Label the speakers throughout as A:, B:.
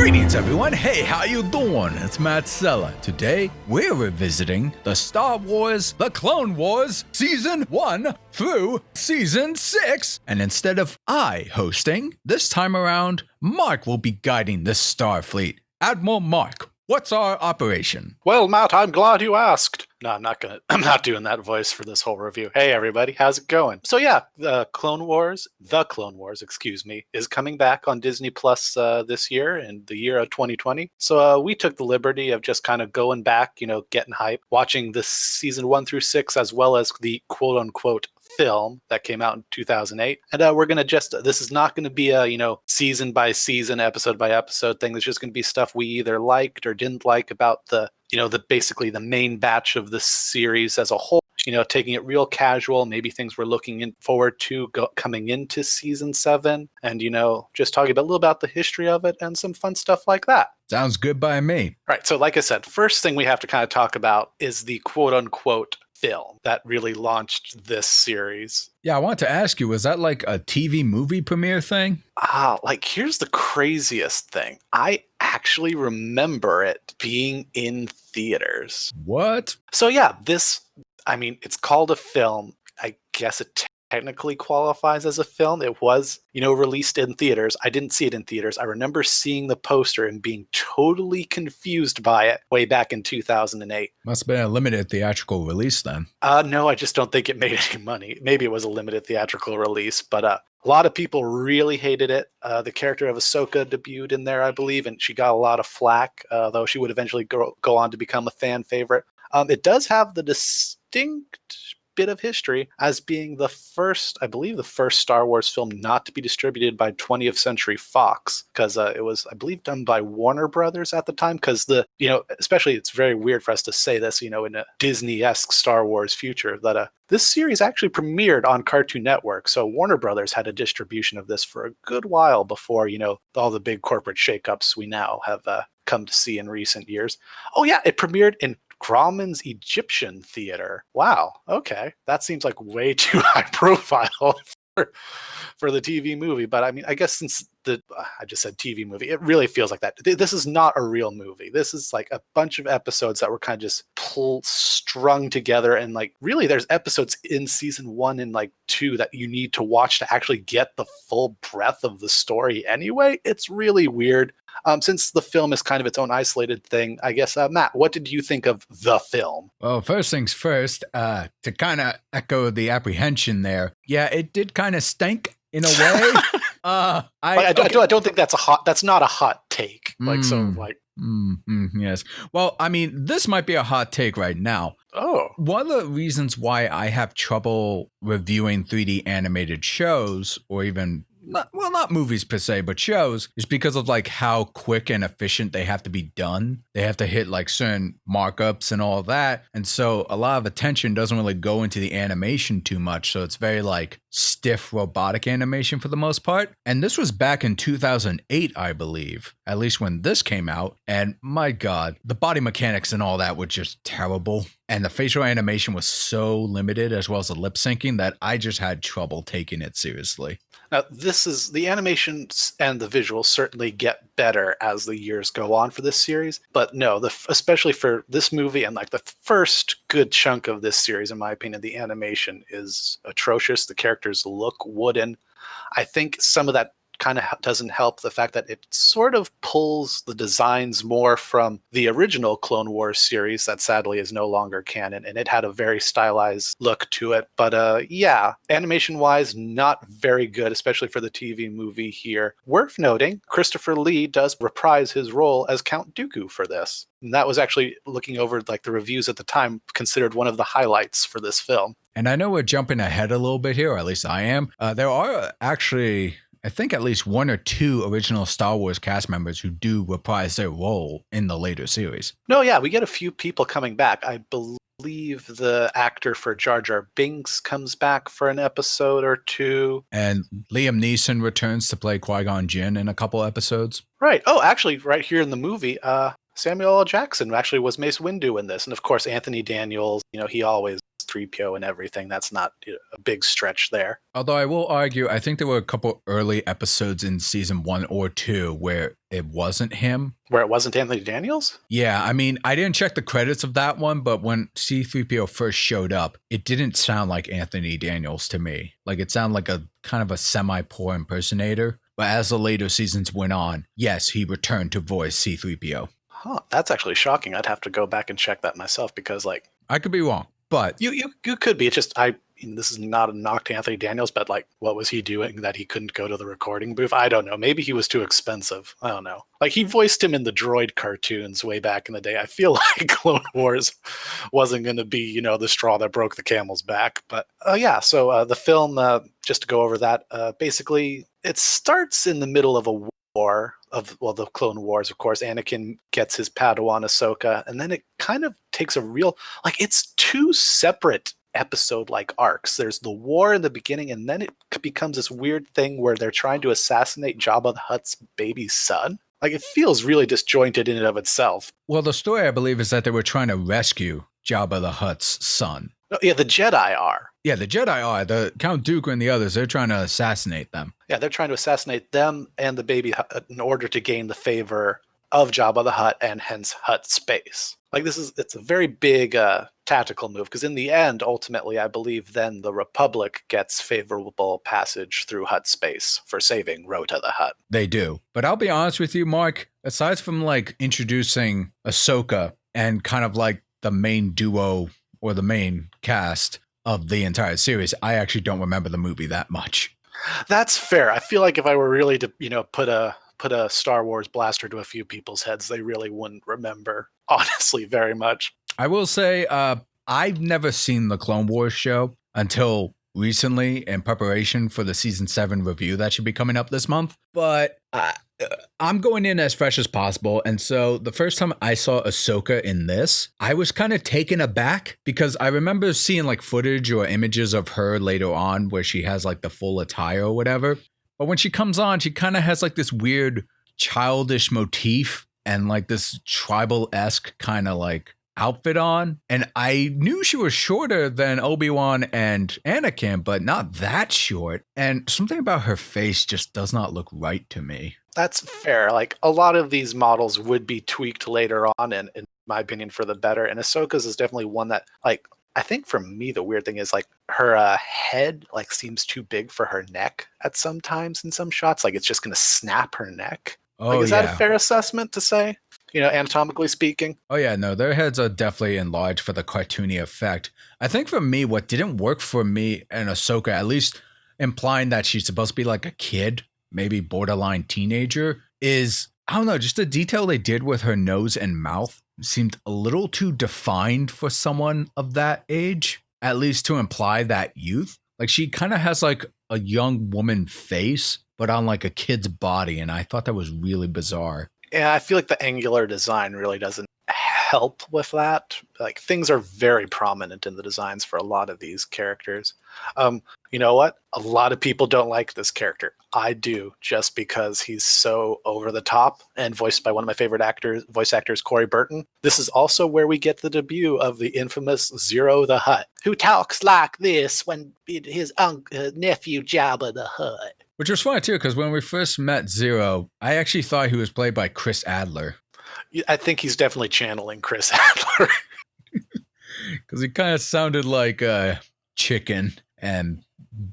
A: Greetings, everyone. Hey, how you doing? It's Matt Sella. Today, we're revisiting the Star Wars, The Clone Wars, Season 1 through Season 6. And instead of I hosting, this time around, Mark will be guiding this Starfleet. Admiral Mark, what's our operation?
B: Well, Matt, I'm glad you asked. No, I'm not doing that voice for this whole review. Hey, everybody, how's it going? So yeah, The Clone Wars, is coming back on Disney Plus this year, in the year of 2020. So we took the liberty of just kind of going back, getting hype, watching this season 1 through 6, as well as the quote-unquote film that came out in 2008. And we're going to this is not going to be a, season by season, episode by episode thing. It's just going to be stuff we either liked or didn't like about basically the main batch of the series as a whole, taking it real casual, maybe things we're looking forward to coming into season 7, and, just talking a little about the history of it and some fun stuff like that.
A: Sounds good by me.
B: Right. So like I said, first thing we have to kind of talk about is the quote unquote film that really launched this series.
A: Yeah, I want to ask you, was that like a TV movie premiere thing?
B: Here's the craziest thing. I actually remember it being in theaters.
A: What?
B: So yeah, it's called a film. I guess it technically qualifies as a film. It was, released in theaters. I didn't see it in theaters. I remember seeing the poster and being totally confused by it way back in 2008.
A: Must have been a limited theatrical release then.
B: No, I just don't think it made any money. Maybe it was a limited theatrical release, but a lot of people really hated it. The character of Ahsoka debuted in there, I believe, and she got a lot of flack, though she would eventually go on to become a fan favorite. It does have the distinct bit of history as being the first Star Wars film not to be distributed by 20th Century Fox, because it was, I believe, done by Warner Brothers at the time, because especially it's very weird for us to say this, in a Disney-esque Star Wars future, that this series actually premiered on Cartoon Network, so Warner Brothers had a distribution of this for a good while before, all the big corporate shakeups we now have come to see in recent years. Oh yeah, it premiered in Grauman's Egyptian Theater. Wow. Okay. That seems like way too high profile for the TV movie. But I guess since I just said TV movie, it really feels like that. This is not a real movie. This is like a bunch of episodes that were kind of just strung together. And really there's episodes in season 1 and 2 that you need to watch to actually get the full breadth of the story anyway. It's really weird. Since the film is kind of its own isolated thing, I guess, Matt, what did you think of the film?
A: Well, first things first, to kind of echo the apprehension there, yeah, it did kind of stink in a way.
B: I don't think that's not a hot take.
A: Yes. Well, this might be a hot take right now.
B: Oh.
A: One of the reasons why I have trouble reviewing 3D animated shows, or even not movies per se, but shows, is because of how quick and efficient they have to be done. They have to hit certain markups and all that. And so a lot of attention doesn't really go into the animation too much. So it's very stiff robotic animation for the most part. And this was back in 2008, I believe, at least when this came out. And my God, the body mechanics and all that were just terrible. And the facial animation was so limited, as well as the lip syncing, that I just had trouble taking it seriously.
B: Now, the animations and the visuals certainly get better as the years go on for this series. But no, especially for this movie and the first good chunk of this series, in my opinion, the animation is atrocious. The characters look wooden. I think some of that kind of doesn't help the fact that it sort of pulls the designs more from the original Clone Wars series that sadly is no longer canon, and it had a very stylized look to it. But yeah, animation-wise, not very good, especially for the TV movie here. Worth noting, Christopher Lee does reprise his role as Count Dooku for this. And that was actually, looking over the reviews at the time, considered one of the highlights for this film.
A: And I know we're jumping ahead a little bit here, or at least I am. There are actually, I think, at least 1 or 2 original Star Wars cast members who do reprise their role in the later series.
B: No, yeah, we get a few people coming back. I believe the actor for Jar Jar Binks comes back for an episode or 2.
A: And Liam Neeson returns to play Qui-Gon Jinn in a couple episodes.
B: Right. Oh, actually, right here in the movie, Samuel L. Jackson actually was Mace Windu in this. And of course, Anthony Daniels, he always C3PO and everything. That's not a big stretch there.
A: Although I will argue, I think there were a couple early episodes in season 1 or 2 where it wasn't him.
B: Where it wasn't Anthony Daniels?
A: Yeah, I mean, I didn't check the credits of that one, but when C3PO first showed up, it didn't sound like Anthony Daniels to me. Like, it sounded like a kind of a semi-poor impersonator. But as the later seasons went on, yes, he returned to voice C3PO.
B: Huh, that's actually shocking. I'd have to go back and check that myself because, like,
A: I could be wrong, but
B: you could be. It's just this is not a knock to Anthony Daniels, but like, what was he doing that he couldn't go to the recording booth? I don't know. Maybe he was too expensive. I don't know. Like, he voiced him in the Droid cartoons way back in the day. I feel like Clone Wars wasn't going to be, the straw that broke the camel's back. But yeah, so the film, just to go over that, basically it starts in the middle of a war the Clone Wars, of course. Anakin gets his Padawan Ahsoka, and then it kind of takes a real, like, it's two separate episode-like arcs. There's the war in the beginning, and then it becomes this weird thing where they're trying to assassinate Jabba the Hutt's baby son. Like, it feels really disjointed in and of itself.
A: Well, the story, I believe, is that they were trying to rescue Jabba the Hutt's son.
B: Oh, yeah, the Jedi are.
A: Yeah, the Jedi are. The Count Dooku and the others, they're trying to assassinate them.
B: Yeah, they're trying to assassinate them and the baby Hutt in order to gain the favor of Jabba the Hutt and hence Hutt space. Like, it's a very big tactical move, because in the end, ultimately, I believe then the Republic gets favorable passage through Hutt space for saving Rota the Hutt.
A: They do. But I'll be honest with you, Mark, aside from like introducing Ahsoka and kind of like the main duo or the main cast of the entire series, I actually don't remember the movie that much.
B: That's fair. I feel like if I were really to, put a Star Wars blaster to a few people's heads, they really wouldn't remember, honestly, very much.
A: I will say, I've never seen the Clone Wars show until recently in preparation for the season 7 review that should be coming up this month. But I'm going in as fresh as possible. And so the first time I saw Ahsoka in this, I was kind of taken aback because I remember seeing like footage or images of her later on where she has like the full attire or whatever. But when she comes on, she kind of has like this weird childish motif and like this tribal-esque kind of like outfit on. And I knew she was shorter than Obi-Wan and Anakin, but not that short. And something about her face just does not look right to me.
B: That's fair. Like, a lot of these models would be tweaked later on, and in my opinion, for the better. And Ahsoka's is definitely one that, like, I think for me, the weird thing is like her head like seems too big for her neck at some times in some shots. Like, it's just going to snap her neck.
A: Oh,
B: like, is
A: yeah.
B: that a fair assessment to say? Anatomically speaking?
A: Oh, yeah, no, their heads are definitely enlarged for the cartoony effect. I think for me, what didn't work for me in Ahsoka, at least implying that she's supposed to be like a kid, maybe borderline teenager, is, I don't know, just the detail they did with her nose and mouth seemed a little too defined for someone of that age, at least to imply that youth. Like, she kind of has like a young woman face, but on like a kid's body, and I thought that was really bizarre.
B: Yeah, I feel like the angular design really doesn't help with that. Like, things are very prominent in the designs for a lot of these characters. You know what? A lot of people don't like this character. I do, just because he's so over the top and voiced by one of my favorite voice actors, Corey Burton. This is also where we get the debut of the infamous Zero the Hutt, who talks like this when his nephew Jabba the Hutt.
A: Which was funny, too, because when we first met Zero, I actually thought he was played by Chris Adler.
B: I think he's definitely channeling Chris Adler.
A: Because he kind of sounded like a chicken and,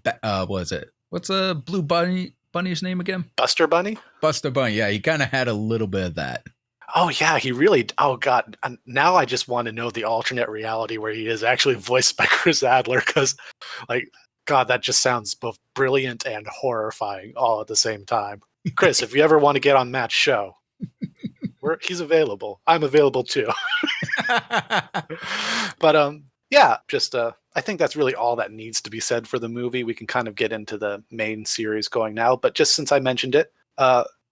A: what was it? What's a blue bunny's name again?
B: Buster Bunny?
A: Buster Bunny, yeah, he kind of had a little bit of that.
B: Oh, yeah, he really, oh, God. Now I just want to know the alternate reality where he is actually voiced by Chris Adler, because, like, God, that just sounds both brilliant and horrifying all at the same time. Chris, if you ever want to get on Matt's show, he's available. I'm available too. But yeah, just I think that's really all that needs to be said for the movie. We can kind of get into the main series going now. But just since I mentioned it,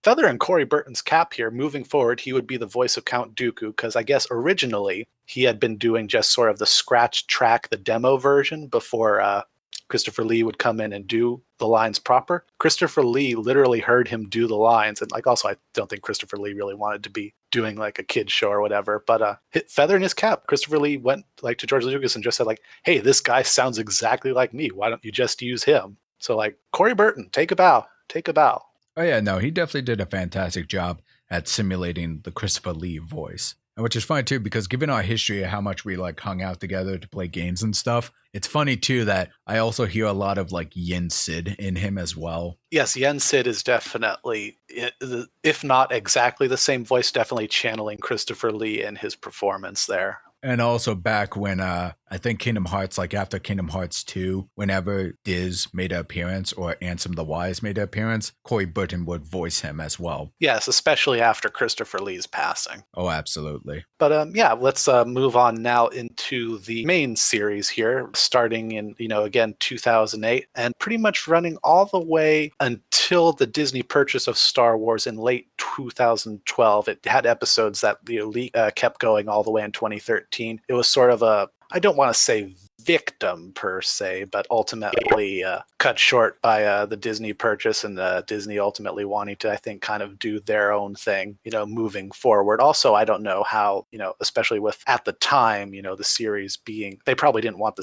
B: Feather and Corey Burton's cap here, moving forward, he would be the voice of Count Dooku, because I guess originally he had been doing just sort of the scratch track, the demo version before Christopher Lee would come in and do the lines proper. Christopher Lee literally heard him do the lines, and like, also, I don't think Christopher Lee really wanted to be doing like a kid's show or whatever. But feather in his cap, Christopher Lee went like to George Lucas and just said like, hey, this guy sounds exactly like me. Why don't you just use him? So like Corey Burton, take a bow. Take a bow.
A: Oh yeah, no, he definitely did a fantastic job at simulating the Christopher Lee voice. And which is funny too, because given our history of how much we like hung out together to play games and stuff, it's funny too that I also hear a lot of like Yin Sid in him as well.
B: Yes, Yen Sid is definitely, if not exactly the same voice, definitely channeling Christopher Lee in his performance there.
A: And also back when I think Kingdom Hearts, like after Kingdom Hearts 2, whenever Diz made an appearance or Ansem the Wise made an appearance, Corey Burton would voice him as well.
B: Yes, especially after Christopher Lee's passing.
A: Oh, absolutely.
B: But yeah, let's move on now into the main series here, starting in, again, 2008, and pretty much running all the way until the Disney purchase of Star Wars in late 2012. It had episodes that Lee kept going all the way in 2013. It was sort of I don't want to say victim per se, but ultimately cut short by the Disney purchase and Disney ultimately wanting to, I think, kind of do their own thing, moving forward. Also, I don't know how, especially with at the time, the series being, they probably didn't want a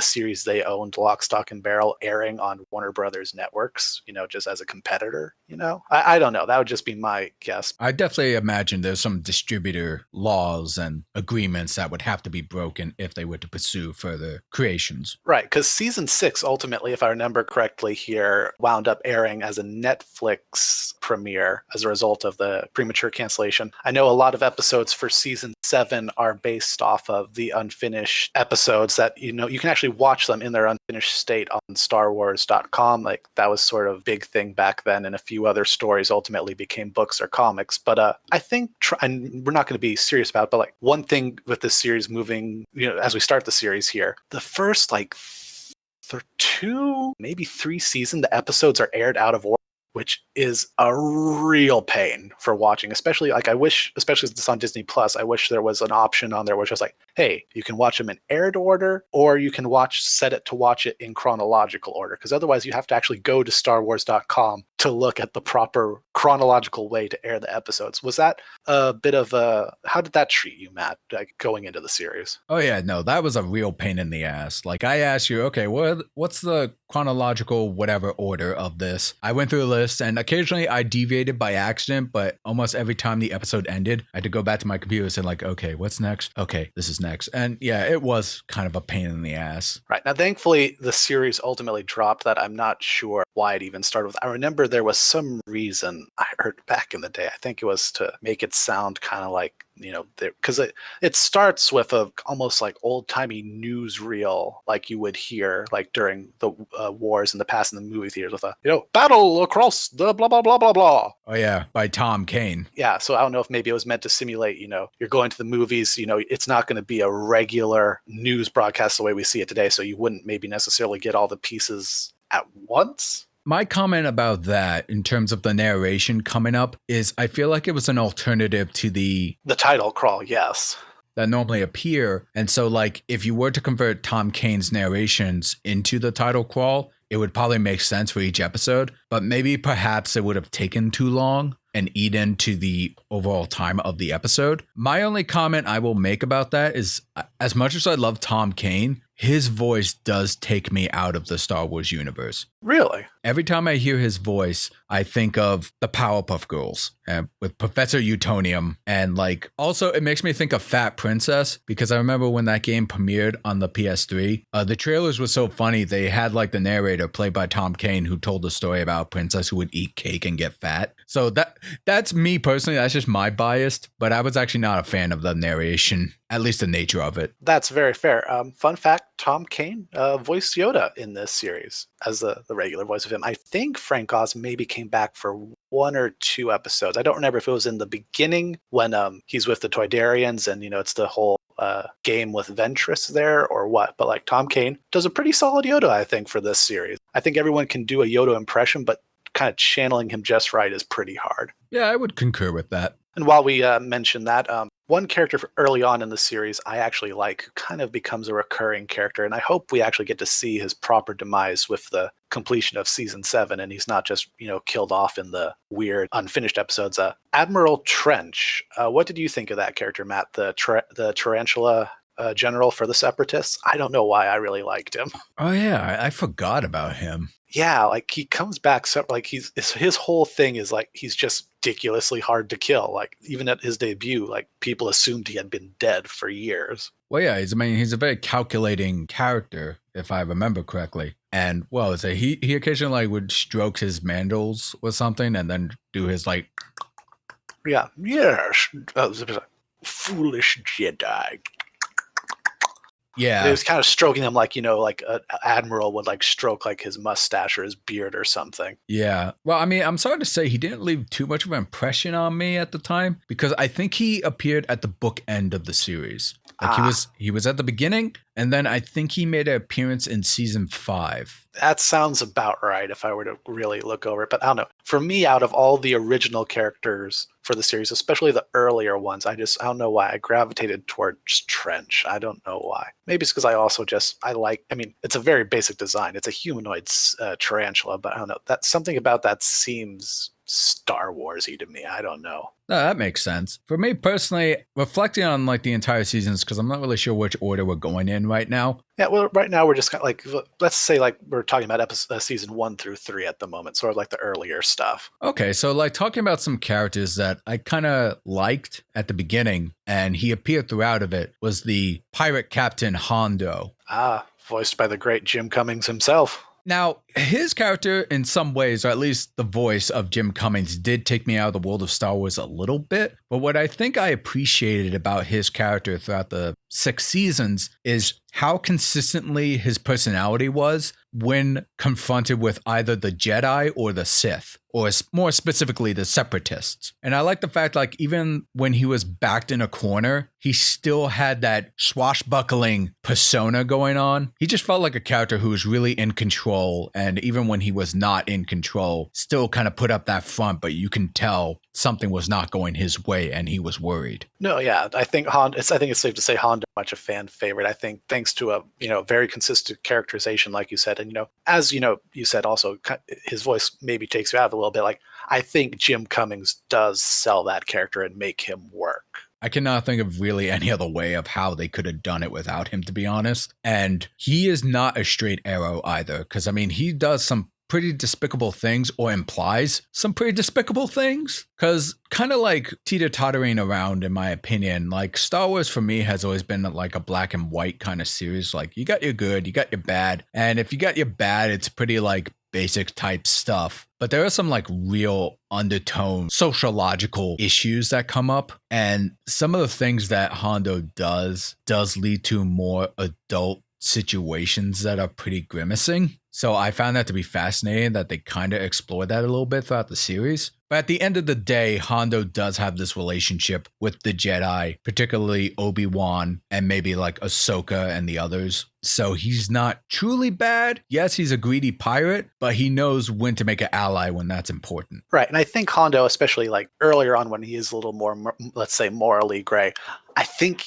B: series they owned, Lock, Stock, and Barrel, airing on Warner Brothers networks, just as a competitor. I don't know. That would just be my guess.
A: I definitely imagine there's some distributor laws and agreements that would have to be broken if they were to pursue further creations.
B: Right, because season 6 ultimately, if I remember correctly here, wound up airing as a Netflix premiere as a result of the premature cancellation. I know a lot of episodes for season 7 are based off of the unfinished episodes that, you can actually watch them in their unfinished state on StarWars.com. Like that was sort of big thing back then, and a few other stories ultimately became books or comics. But I think, and we're not going to be serious about it, but like one thing with this series moving, as we start the series here, the first like 2, maybe 3 seasons, the episodes are aired out of order, which is a real pain for watching. Especially like I wish, especially since it's on Disney Plus, I wish there was an option on there which was like, hey, you can watch them in aired order, or you can set it to watch it in chronological order. Because otherwise you have to actually go to StarWars.com to look at the proper chronological way to air the episodes. Was that a bit of how did that treat you, Matt, like going into the series?
A: Oh yeah, no, that was a real pain in the ass. Like I asked you, okay, what's the chronological whatever order of this? I went through a list and occasionally I deviated by accident, but almost every time the episode ended, I had to go back to my computer and say like, okay, what's next? Okay, this is next. And yeah, it was kind of a pain in the ass.
B: Right. Now, thankfully, the series ultimately dropped that. I'm not sure why it even started with. I remember there was some reason I heard back in the day. I think it was to make it sound kind of like, because it starts with a almost like old timey newsreel, like you would hear like during the wars in the past in the movie theaters with a battle across the blah blah blah blah blah.
A: Oh yeah, by Tom Kane.
B: Yeah, so I don't know if maybe it was meant to simulate, you're going to the movies, it's not going to be a regular news broadcast the way we see it today, so you wouldn't maybe necessarily get all the pieces at once.
A: My comment about that in terms of the narration coming up is I feel like it was an alternative to the
B: title crawl, yes,
A: that normally appear. And so like if you were to convert Tom Kane's narrations into the title crawl, it would probably make sense for each episode, but maybe perhaps it would have taken too long and eat into the overall time of the episode. My only comment I will make about that is, as much as I love Tom Kane, his voice does take me out of the Star Wars universe.
B: Really?
A: Every time I hear his voice, I think of the Powerpuff Girls with Professor Utonium. And like, also it makes me think of Fat Princess, because I remember when that game premiered on the PS3, the trailers were so funny. They had like the narrator played by Tom Kane who told the story about a princess who would eat cake and get fat. So that's me personally. That's just my bias, but I was actually not a fan of the narration, at least the nature of it.
B: That's very fair. Fun fact, Tom Kane voiced Yoda in this series as the regular voice of him. I think Frank Oz maybe came back for 1 or 2 episodes. I don't remember if it was in the beginning when he's with the Toydarians and, it's the whole game with Ventress there or what. But like Tom Kane does a pretty solid Yoda, I think, for this series. I think everyone can do a Yoda impression, but kind of channeling him just right is pretty hard.
A: Yeah, I would concur with that.
B: And while we mention that, one character early on in the series I actually like, who kind of becomes a recurring character, and I hope we actually get to see his proper demise with the completion of season 7, and he's not just killed off in the weird unfinished episodes. Admiral Trench. What did you think of that character, Matt? The tarantula general for the Separatists. I don't know why I really liked him.
A: Oh yeah, I forgot about him.
B: Yeah, like he comes back like his whole thing is like he's just ridiculously hard to kill. Like even at his debut, like people assumed he had been dead for years.
A: Well, yeah, he's a very calculating character, if I remember correctly. And well, he occasionally would stroke his mandals or something, and then do his like.
B: Yeah, yes, foolish Jedi.
A: Yeah,
B: he was kind of stroking them like like an admiral would like stroke like his mustache or his beard or something.
A: Yeah. Well, I mean, I'm sorry to say he didn't leave too much of an impression on me at the time, because I think he appeared at the book end of the series. Like he was at the beginning, and then I think he made an appearance in season 5.
B: That sounds about right if I were to really look over it. But I don't know. For me, out of all the original characters for the series, especially the earlier ones, I don't know why I gravitated towards Trench. I don't know why. Maybe it's because I mean, it's a very basic design. It's a humanoid tarantula, but I don't know. Something about that seems Star Wars-y to me. I don't know.
A: No, that makes sense. For me personally, reflecting on like the entire seasons, because I'm not really sure which order we're going in right now.
B: Yeah, well, right now we're just kind of like, let's say like we're talking about season 1 through 3 at the moment, sort of like the earlier stuff.
A: Okay, so like talking about some characters that I kind of liked at the beginning, and he appeared throughout of it, was the pirate captain Hondo.
B: Voiced by the great Jim Cummings himself.
A: Now, his character, in some ways, or at least the voice of Jim Cummings, did take me out of the world of Star Wars a little bit. But what I think I appreciated about his character throughout the 6 seasons is how consistently his personality was when confronted with either the Jedi or the Sith, or more specifically, the Separatists. And I like the fact, like, even when he was backed in a corner, he still had that swashbuckling persona going on. He just felt like a character who was really in control, and even when he was not in control, still kind of put up that front, but you can tell something was not going his way, and he was worried.
B: No, yeah, I think it's safe to say Hondo is much a fan favorite. I think thanks to a very consistent characterization, like you said, and as you said, also his voice maybe takes you out of it a little bit. Like I think Jim Cummings does sell that character and make him work.
A: I cannot think of really any other way of how they could have done it without him, to be honest. And he is not a straight arrow either, because I mean, he does some pretty despicable things, or implies some pretty despicable things, because kind of like teeter-tottering around, in my opinion. Like Star Wars for me has always been like a black and white kind of series. Like you got your good, you got your bad, and if you got your bad, it's pretty like basic type stuff. But there are some like real undertone sociological issues that come up, and some of the things that Hondo does lead to more adult situations that are pretty grimacing. So I found that to be fascinating that they kind of explore that a little bit throughout the series. But at the end of the day, Hondo does have this relationship with the Jedi, particularly Obi-Wan and maybe like Ahsoka and the others. So he's not truly bad. Yes, he's a greedy pirate, but he knows when to make an ally when that's important.
B: Right. And I think Hondo, especially like earlier on when he is a little more, let's say, morally gray, I think,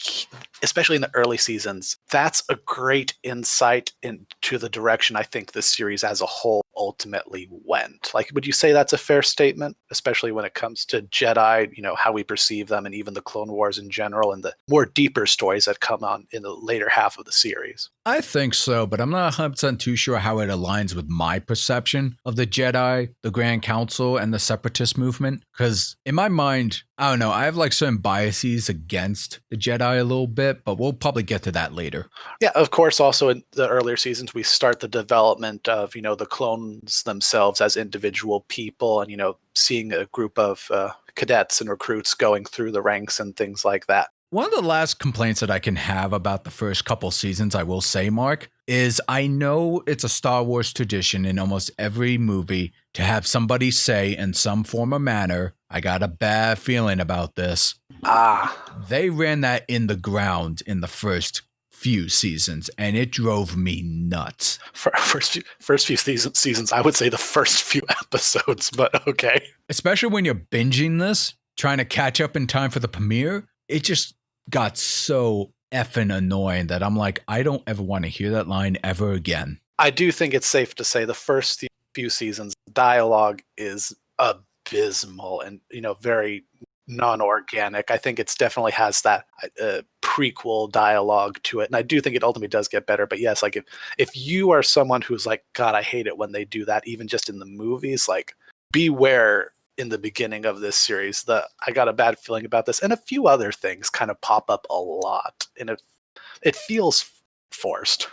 B: especially in the early seasons, that's a great insight into the direction I think this series as a whole ultimately went. Like, would you say that's a fair statement, especially when it comes to Jedi, how we perceive them, and even the Clone Wars in general, and the more deeper stories that come on in the later half of the series?
A: I think so, but I'm not 100% too sure how it aligns with my perception of the Jedi, the Grand Council, and the Separatist movement. Because in my mind, I don't know, I have like certain biases against the Jedi a little bit, but we'll probably get to that later.
B: Yeah, of course, also in the earlier seasons, we start the development of, the clones themselves as individual people, and, seeing a group of cadets and recruits going through the ranks and things like that.
A: One of the last complaints that I can have about the first couple seasons, I will say, Mark, is I know it's a Star Wars tradition in almost every movie to have somebody say in some form or manner, I got a bad feeling about this. They ran that in the ground in the first few seasons, and it drove me nuts.
B: First few seasons, I would say the first few episodes, but okay.
A: Especially when you're binging this, trying to catch up in time for the premiere. it just got so effing annoying that I'm like, I don't ever want to hear that line ever again.
B: I do think it's safe to say the first few seasons, dialogue is abysmal and, very non-organic. I think it's definitely has that prequel dialogue to it. And I do think it ultimately does get better. But yes, like if you are someone who's like, God, I hate it when they do that, even just in the movies, like beware in the beginning of this series. I got a bad feeling about this. And a few other things kind of pop up a lot. And it feels forced,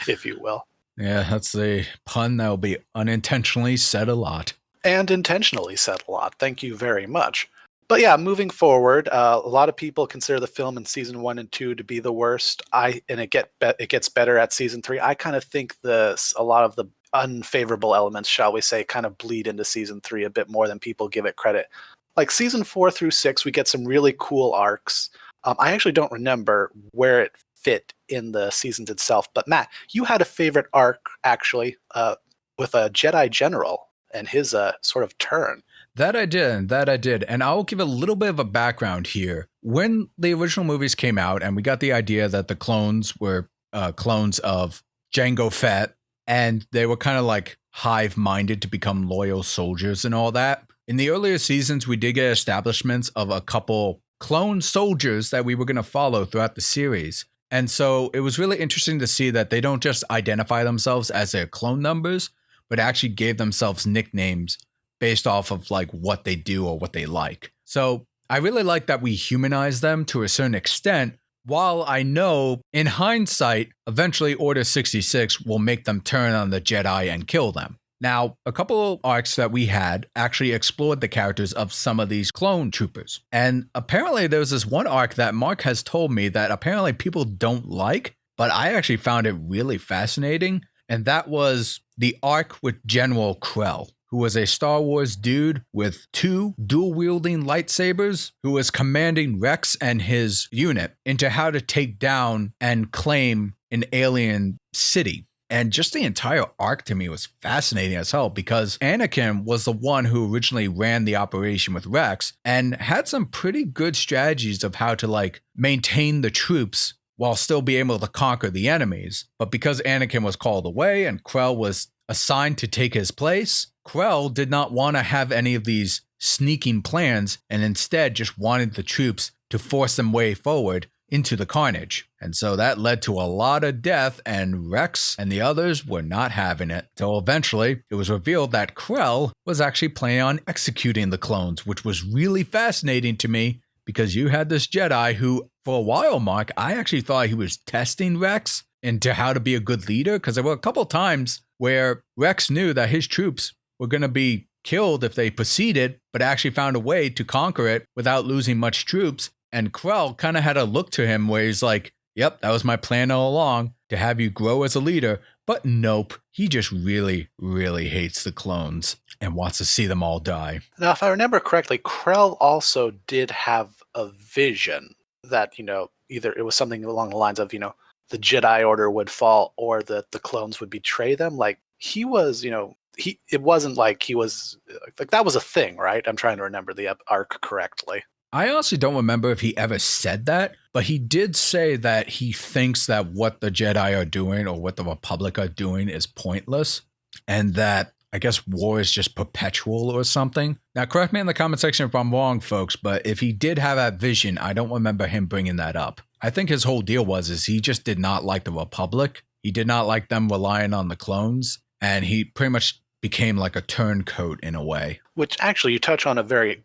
B: if you will.
A: Yeah, that's a pun that will be unintentionally said a lot.
B: And intentionally said a lot. Thank you very much. But yeah, moving forward, a lot of people consider the film in season 1 and 2 to be the worst. It gets better at season 3. I kind of think a lot of the unfavorable elements, shall we say, kind of bleed into season 3 a bit more than people give it credit. Like season 4 through 6, we get some really cool arcs. I actually don't remember where it fit in the seasons itself. But Matt, you had a favorite arc actually with a Jedi General and his sort of turn.
A: That I did. And I'll give a little bit of a background here. When the original movies came out and we got the idea that the clones were clones of Jango Fett, and they were kind of like hive-minded to become loyal soldiers and all that. In the earlier seasons, we did get establishments of a couple clone soldiers that we were going to follow throughout the series. And so it was really interesting to see that they don't just identify themselves as their clone numbers, but actually gave themselves nicknames based off of like what they do or what they like. So I really like that we humanize them to a certain extent, while I know in hindsight, eventually Order 66 will make them turn on the Jedi and kill them. Now, a couple of arcs that we had actually explored the characters of some of these clone troopers. And apparently there was this one arc that Mark has told me that apparently people don't like, but I actually found it really fascinating. And that was the arc with General Krell, who was a Star Wars dude with 2 dual-wielding lightsabers, who was commanding Rex and his unit into how to take down and claim an alien city. And just the entire arc to me was fascinating as hell, because Anakin was the one who originally ran the operation with Rex and had some pretty good strategies of how to like maintain the troops while still be able to conquer the enemies. But because Anakin was called away and Krell was assigned to take his place, Krell did not want to have any of these sneaking plans and instead just wanted the troops to force them way forward into the carnage. And so that led to a lot of death, and Rex and the others were not having it. Till eventually it was revealed that Krell was actually planning on executing the clones, which was really fascinating to me, because you had this Jedi who, for a while, Mark, I actually thought he was testing Rex into how to be a good leader, because there were a couple times where Rex knew that his troops were going to be killed if they proceeded, but actually found a way to conquer it without losing much troops. And Krell kind of had a look to him where he's like, yep, that was my plan all along, to have you grow as a leader. But nope, he just really, really hates the clones and wants to see them all die.
B: Now, if I remember correctly, Krell also did have a vision that, either it was something along the lines of, the Jedi Order would fall or that the clones would betray them. Like he was, it wasn't like he was, like that was a thing, right? I'm trying to remember the arc correctly.
A: I honestly don't remember if he ever said that, but he did say that he thinks that what the Jedi are doing or what the Republic are doing is pointless, and that I guess war is just perpetual or something. Now, correct me in the comment section if I'm wrong, folks, but if he did have that vision, I don't remember him bringing that up. I think his whole deal is he just did not like the Republic. He did not like them relying on the clones, and he pretty much became like a turncoat in a way.
B: Which actually you touch on very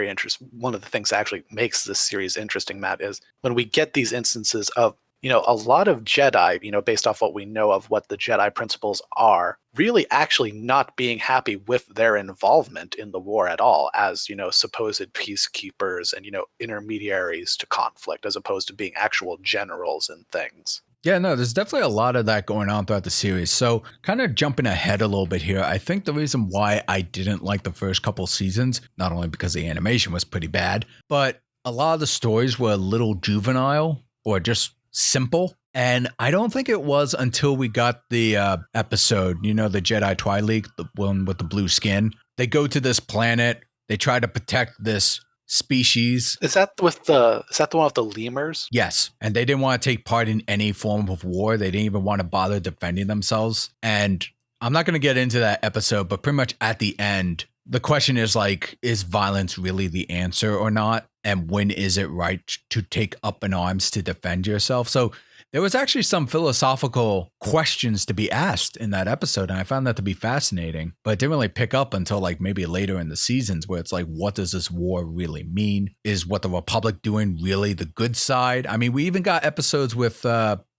B: interesting. One of the things that actually makes this series interesting, Matt, is when we get these instances of, a lot of Jedi, based off what we know of what the Jedi principles are, really actually not being happy with their involvement in the war at all as, supposed peacekeepers and, intermediaries to conflict, as opposed to being actual generals and things.
A: Yeah, no, there's definitely a lot of that going on throughout the series. So kind of jumping ahead a little bit here, I think the reason why I didn't like the first couple seasons, not only because the animation was pretty bad, but a lot of the stories were a little juvenile or just simple. And I don't think it was until we got the episode, the Jedi Twilight, the one with the blue skin. They go to this planet. They try to protect this species.
B: Is that the one with the lemurs?
A: Yes. And they didn't want to take part in any form of war. They didn't even want to bother defending themselves. And I'm not going to get into that episode, but pretty much at the end, the question is like, is violence really the answer or not? And when is it right to take up in arms to defend yourself? So there was actually some philosophical questions to be asked in that episode, and I found that to be fascinating, but it didn't really pick up until like maybe later in the seasons where it's like, what does this war really mean? Is what the Republic doing really the good side? I mean, we even got episodes with,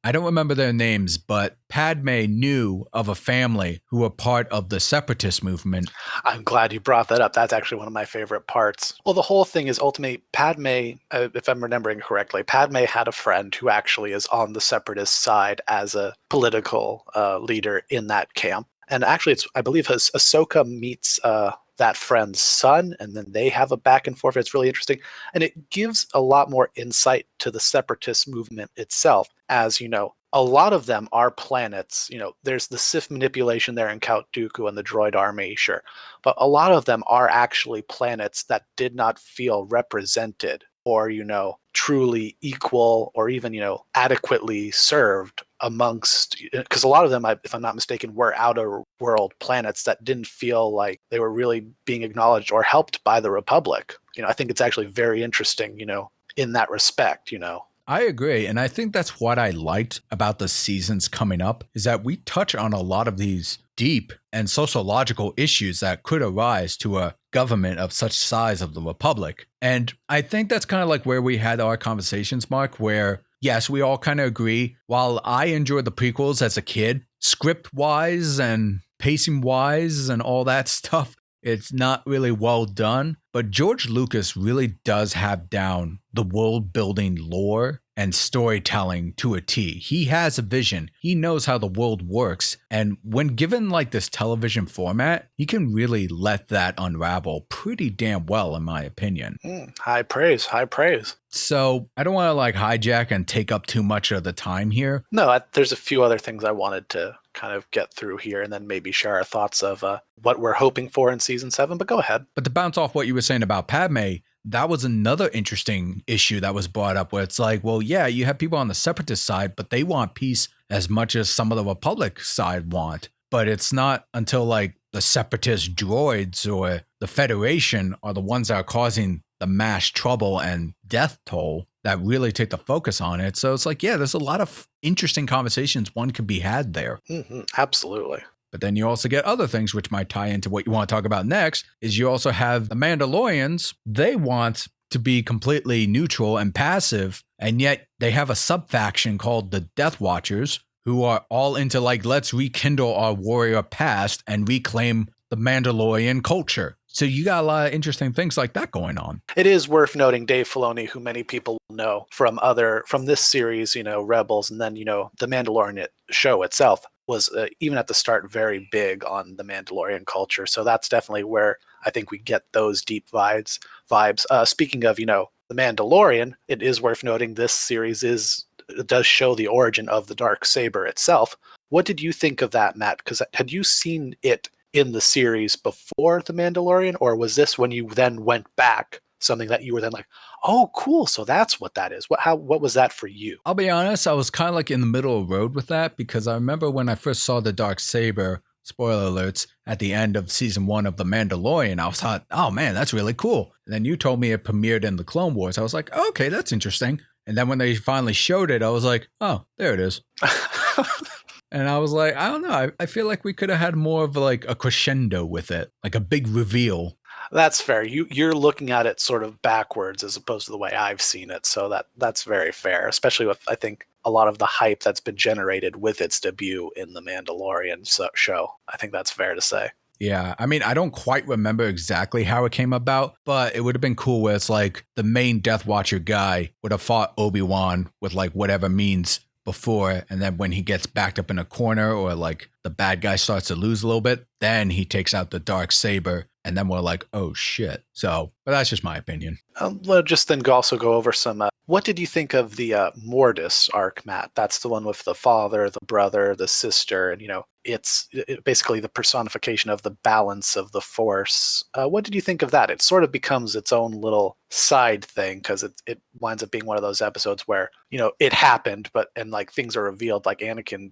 A: I don't remember their names, but Padme knew of a family who were part of the separatist movement.
B: I'm glad you brought that up. That's actually one of my favorite parts. Well, the whole thing is ultimately Padme, if I'm remembering correctly, Padme had a friend who actually is on the separatist side as a political leader in that camp. And actually, I believe Ahsoka meets that friend's son, and then they have a back and forth. It's really interesting. And it gives a lot more insight to the separatist movement itself, as, you know, a lot of them are planets. You know, there's the Sith manipulation there in Count Dooku and the droid army, sure. But a lot of them are actually planets that did not feel represented or, you know, truly equal or even, you know, adequately served amongst, because a lot of them, if I'm not mistaken, were outer world planets that didn't feel like they were really being acknowledged or helped by the Republic. You know, I think it's actually very interesting, you know, in that respect, you know.
A: I agree. And I think that's what I liked about the seasons coming up is that we touch on a lot of these deep and sociological issues that could arise to a government of such size of the Republic. And I think that's kind of like where we had our conversations, Mark, where yes, we all kind of agree. While I enjoyed the prequels as a kid, script-wise and pacing-wise and all that stuff, it's not really well done. But George Lucas really does have down the world-building lore and storytelling to a T. He has a vision. He knows how the world works. And when given like this television format, he can really let that unravel pretty damn well, in my opinion.
B: High praise, high praise.
A: So I don't want to like hijack and take up too much of the time here.
B: No, there's a few other things I wanted to kind of get through here and then maybe share our thoughts of what we're hoping for in season 7, but go ahead.
A: But to bounce off what you were saying about Padme, that was another interesting issue that was brought up where it's like, well, yeah, you have people on the separatist side, but they want peace as much as some of the Republic side want. But it's not until like the separatist droids or the Federation are the ones that are causing the mass trouble and death toll that really take the focus on it. So it's like, yeah, there's a lot of interesting conversations one could be had there.
B: Mm-hmm, absolutely.
A: But then you also get other things which might tie into what you want to talk about next, is you also have the Mandalorians. They want to be completely neutral and passive, and yet they have a sub-faction called the Death Watchers who are all into like, let's rekindle our warrior past and reclaim the Mandalorian culture. So you got a lot of interesting things like that going on.
B: It is worth noting Dave Filoni, who many people know from this series, you know, Rebels, and then, you know, the Mandalorian show itself was even at the start very big on the Mandalorian culture. So that's definitely where I think we get those deep vibes. Speaking of, you know, the Mandalorian, it is worth noting this series does show the origin of the Darksaber itself. What did you think of that, Matt? Because had you seen it in the series before The Mandalorian, or was this when you then went back something that you were then like, oh, cool, so that's what that is? What was that for you?
A: I'll be honest, I was kind of like in the middle of the road with that, because I remember when I first saw the Darksaber, spoiler alerts, at the end of season 1 of The Mandalorian, I was thought, oh man, that's really cool. And then you told me it premiered in the Clone Wars. I was like, oh, okay, that's interesting. And then when they finally showed it, I was like, oh, there it is. And I was like, I don't know. I feel like we could have had more of like a crescendo with it, like a big reveal.
B: That's fair. You're looking at it sort of backwards as opposed to the way I've seen it. So that's very fair, especially with, I think, a lot of the hype that's been generated with its debut in the Mandalorian show. I think that's fair to say.
A: Yeah, I mean, I don't quite remember exactly how it came about, but it would have been cool where it's like the main Death Watcher guy would have fought Obi-Wan with like whatever means before, and then when he gets backed up in a corner or like the bad guy starts to lose a little bit, then he takes out the Darksaber, and then we're like, oh shit. So, but that's just my opinion.
B: We'll just then also go over some What did you think of the Mortis arc, Matt? That's the one with the father, the brother, the sister, and it's basically the personification of the balance of the Force. What did you think of that? It sort of becomes its own little side thing because it winds up being one of those episodes where it happened, and like things are revealed. Like Anakin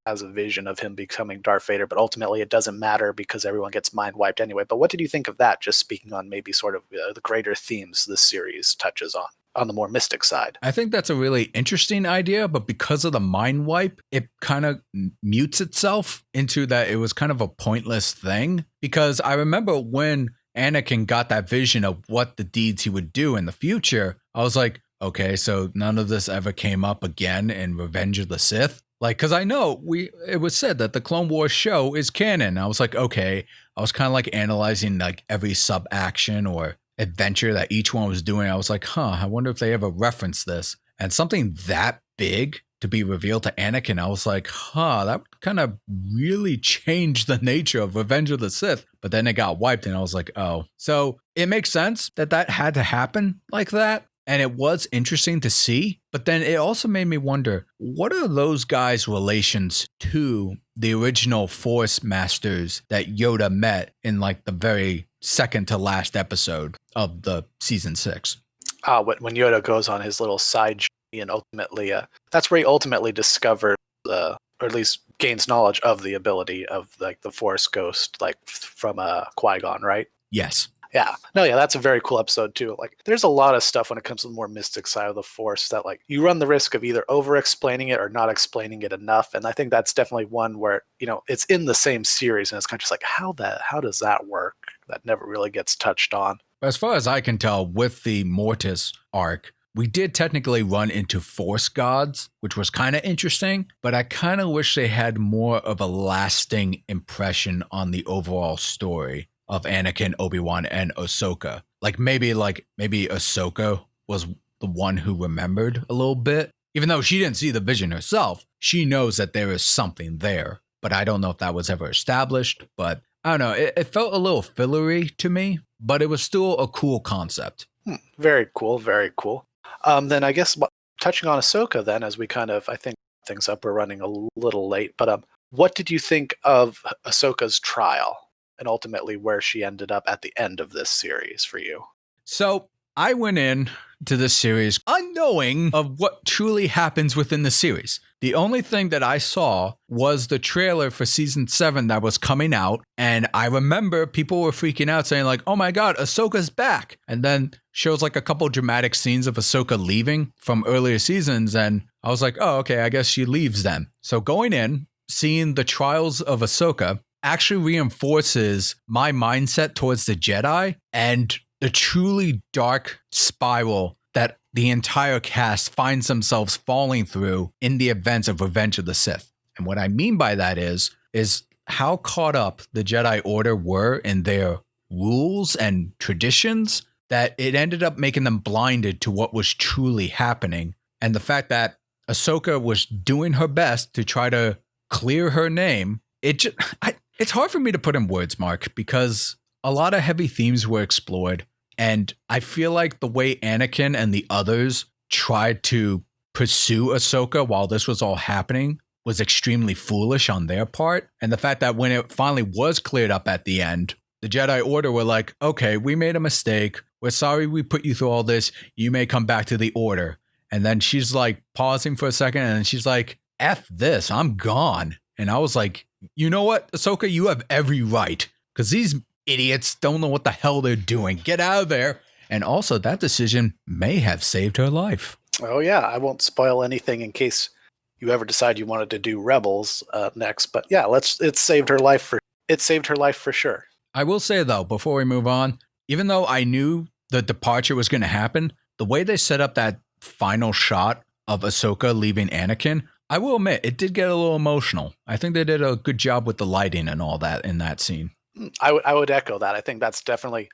B: has a vision of him becoming Darth Vader, but ultimately it doesn't matter because everyone gets mind wiped anyway. But what did you think of that? Just speaking on maybe sort of the greater themes this series touches on the more mystic side.
A: I think that's a really interesting idea, but because of the mind wipe, it kind of mutes itself into that it was kind of a pointless thing. Because I remember when Anakin got that vision of what the deeds he would do in the future, I was like, okay, so none of this ever came up again in Revenge of the Sith. Like, because I know it was said that the Clone Wars show is canon. I was like, okay, I was kind of like analyzing like every sub action or adventure that each one was doing. I was like, I wonder if they ever reference this. And something that big to be revealed to Anakin, I was like, that kind of really changed the nature of Revenge of the Sith. But then it got wiped and I was like, oh. So it makes sense that had to happen like that. And it was interesting to see. But then it also made me wonder, what are those guys' relations to the original Force Masters that Yoda met in like the very second to last episode of the season 6?
B: When Yoda goes on his little side journey and ultimately, that's where he ultimately discovers, or at least gains knowledge of the ability of like the Force Ghost, like from Qui-Gon, right?
A: Yes.
B: Yeah. No, yeah, that's a very cool episode too. Like there's a lot of stuff when it comes to the more mystic side of the Force that like you run the risk of either over explaining it or not explaining it enough. And I think that's definitely one where, it's in the same series and it's kind of just like, how does that work? That never really gets touched on.
A: As far as I can tell, with the Mortis arc, we did technically run into Force gods, which was kind of interesting, but I kind of wish they had more of a lasting impression on the overall story of Anakin, Obi-Wan, and Ahsoka. Maybe Ahsoka was the one who remembered a little bit. Even though she didn't see the vision herself, she knows that there is something there. But I don't know if that was ever established. But I don't know. It felt a little fillery to me, but it was still a cool concept.
B: Very cool. Very cool. Then I guess touching on Ahsoka then, as we kind of, I think things up, we're running a little late. But what did you think of Ahsoka's trial? And ultimately where she ended up at the end of this series for you?
A: So I went in to this series unknowing of what truly happens within the series. The only thing that I saw was the trailer for season 7 that was coming out. And I remember people were freaking out saying like, oh my God, Ahsoka's back. And then shows like a couple dramatic scenes of Ahsoka leaving from earlier seasons. And I was like, oh, okay, I guess she leaves then. So going in, seeing the trials of Ahsoka, actually reinforces my mindset towards the Jedi and the truly dark spiral that the entire cast finds themselves falling through in the events of Revenge of the Sith. And what I mean by that is how caught up the Jedi Order were in their rules and traditions that it ended up making them blinded to what was truly happening. And the fact that Ahsoka was doing her best to try to clear her name, it's hard for me to put in words, Mark, because a lot of heavy themes were explored. And I feel like the way Anakin and the others tried to pursue Ahsoka while this was all happening was extremely foolish on their part. And the fact that when it finally was cleared up at the end, the Jedi Order were like, okay, we made a mistake. We're sorry we put you through all this. You may come back to the Order. And then she's like pausing for a second and she's like, F this, I'm gone. And I was like, you know what, Ahsoka, you have every right, because these idiots don't know what the hell they're doing. Get out of there. And also, that decision may have saved her life.
B: Oh, yeah. I won't spoil anything in case you ever decide you wanted to do Rebels next. But yeah, it saved her life for sure.
A: I will say, though, before we move on, even though I knew the departure was going to happen, the way they set up that final shot of Ahsoka leaving Anakin, I will admit, it did get a little emotional. I think they did a good job with the lighting and all that in that scene.
B: I would echo that. I think that's definitely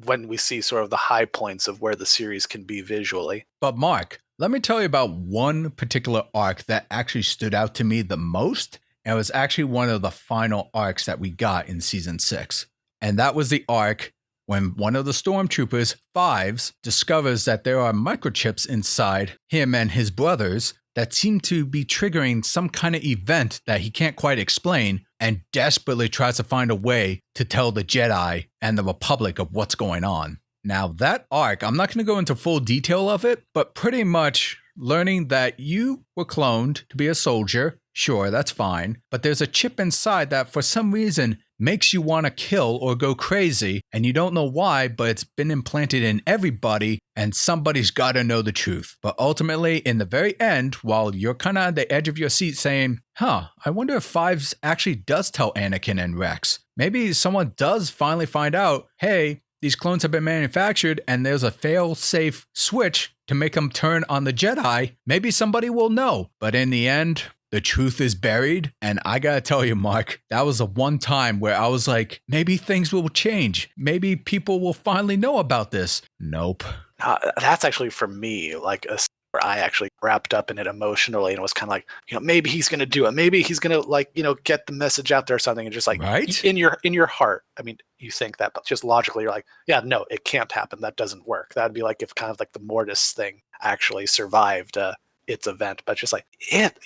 B: when we see sort of the high points of where the series can be visually.
A: But Mark, let me tell you about one particular arc that actually stood out to me the most. And it was actually one of the final arcs that we got in season 6. And that was the arc when one of the stormtroopers, Fives, discovers that there are microchips inside him and his brothers that seem to be triggering some kind of event that he can't quite explain, and desperately tries to find a way to tell the Jedi and the Republic of what's going on. Now, that arc, I'm not going to go into full detail of it, but pretty much learning that you were cloned to be a soldier, sure, that's fine, but there's a chip inside that for some reason makes you want to kill or go crazy, and you don't know why, but it's been implanted in everybody, and somebody's got to know the truth. But ultimately, in the very end, while you're kind of at the edge of your seat saying, I wonder if Fives actually does tell Anakin and Rex. Maybe someone does finally find out, hey, these clones have been manufactured and there's a fail-safe switch to make them turn on the Jedi. Maybe somebody will know. But in the end, the truth is buried. And I gotta tell you, Mark, that was the one time where I was like, maybe things will change. Maybe people will finally know about this. Nope.
B: That's actually for me, like where I actually wrapped up in it emotionally and was kind of like, maybe he's going to do it. Maybe he's going to get the message out there or something. And just like
A: right?
B: in your heart, I mean, you think that, but just logically you're like, yeah, no, it can't happen. That doesn't work. That'd be like if kind of like the Mortis thing actually survived its event, but just like